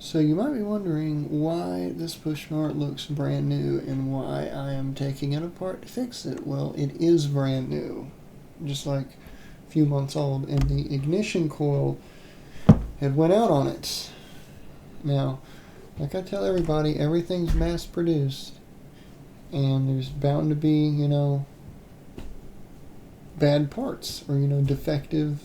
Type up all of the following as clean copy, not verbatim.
So you might be wondering why this push start looks brand new and why I am taking it apart to fix it. Well, it is brand new, just like a few months old, and the ignition coil had went out on it. Now, like I tell everybody, everything's mass produced, and there's bound to be, bad parts or, defective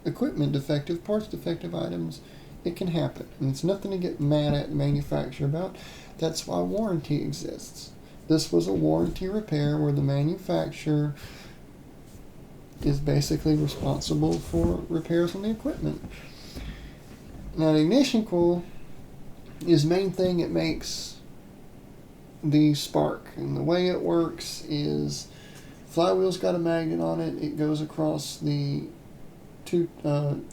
equipment, defective parts, defective items. It can happen, and it's nothing to get mad at the manufacturer about. That's why warranty exists. This was a warranty repair where the manufacturer is basically responsible for repairs on the equipment. Now, the ignition coil is the main thing that makes the spark, and the way it works is flywheel's got a magnet on it. It goes across the two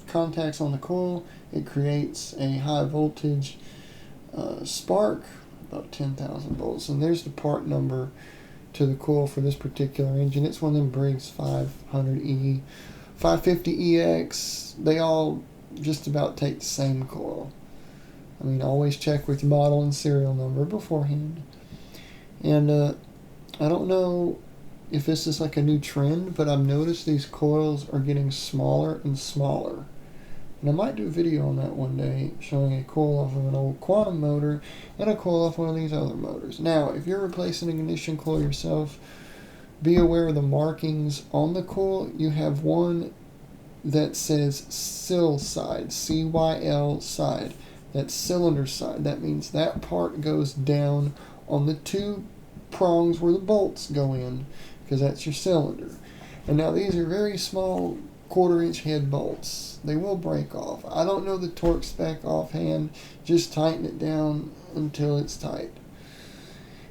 contacts on the coil. It creates a high voltage spark, about 10,000 volts. And there's the part number to the coil for this particular engine. It's one of them Briggs 500E, 550EX. They all just about take the same coil. I mean, always check with your model and serial number beforehand. And I don't know if this is like a new trend, but I've noticed these coils are getting smaller and smaller. And I might do a video on that one day, showing a coil off of an old quantum motor and a coil off one of these other motors. Now, if you're replacing an ignition coil yourself, be aware of the markings on the coil. You have one that says cyl side, CYL side. That's cylinder side. That means that part goes down on the two prongs where the bolts go in, because that's your cylinder. And now these are very small 1/4-inch head bolts. They will break off. I don't know the torque spec offhand. Just tighten it down until it's tight.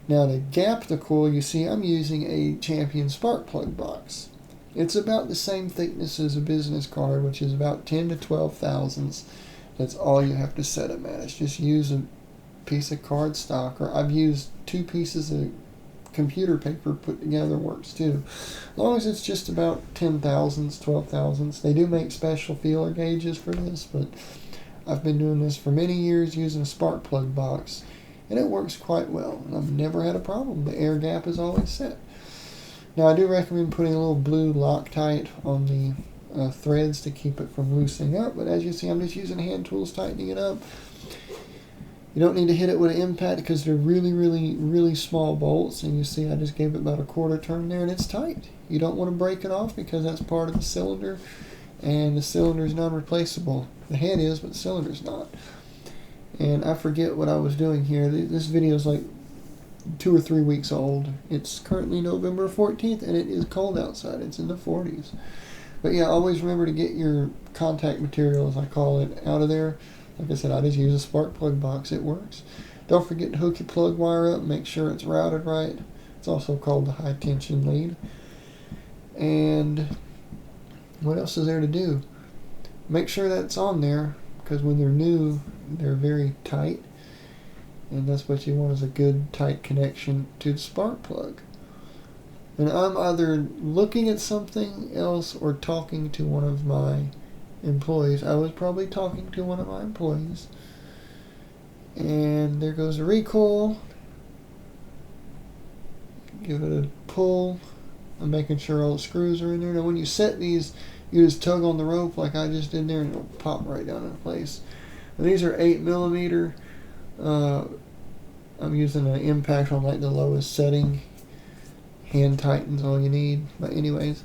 Now, to gap the coil, you see I'm using a Champion spark plug box. It's about the same thickness as a business card, which is about 10 to 12 thousandths. That's all you have to set them at. It's just use a piece of cardstock, or I've used 2 pieces of computer paper put together works too. As long as it's just about 10 thousandths, 12 thousandths. They do make special feeler gauges for this, but I've been doing this for many years using a spark plug box, and it works quite well. And I've never had a problem. The air gap is always set. Now, I do recommend putting a little blue Loctite on the threads to keep it from loosening up, but as you see, I'm just using hand tools tightening it up. You don't need to hit it with an impact because they're really, really, really small bolts. And you see I just gave it about a 1/4 turn there, and it's tight. You don't want to break it off because that's part of the cylinder, and the cylinder is non-replaceable. The head is, but the cylinder's not. And I forget what I was doing here. This video is like 2 or 3 weeks old. It's currently November 14th, and it is cold outside. It's in the 40s. But yeah, always remember to get your contact material, as I call it, out of there. Like I said, I just use a spark plug box. It works. Don't forget to hook your plug wire up. Make sure it's routed right. It's also called the high tension lead. And what else is there to do? Make sure that's on there, because when they're new, they're very tight. And that's what you want, is a good tight connection to the spark plug. And I'm either looking at something else or talking to one of my employees. I was probably talking to one of my employees. And there goes the recoil. Give it a pull. I'm making sure all the screws are in there. Now, when you set these, you just tug on the rope like I just did there, and it'll pop right down in place. And these are 8mm. I'm using an impact on like the lowest setting. Hand tightens all you need. But anyways,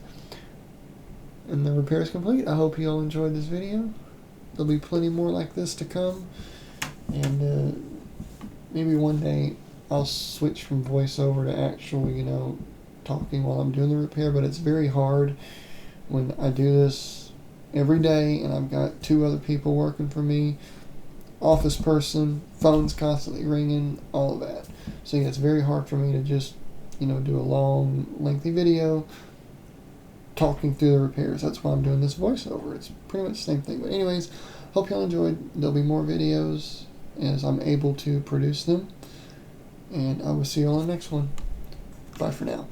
and the repair is complete. I hope you all enjoyed this video. There'll be plenty more like this to come. And maybe one day I'll switch from voiceover to actual, talking while I'm doing the repair. But it's very hard when I do this every day and I've got 2 other people working for me. Office person, phone's constantly ringing, all of that. So yeah, it's very hard for me to just, do a long, lengthy video talking through the repairs. That's why I'm doing this voiceover. It's pretty much the same thing. But anyways, hope y'all enjoyed. There'll be more videos as I'm able to produce them. And I will see you all in the next one. Bye for now.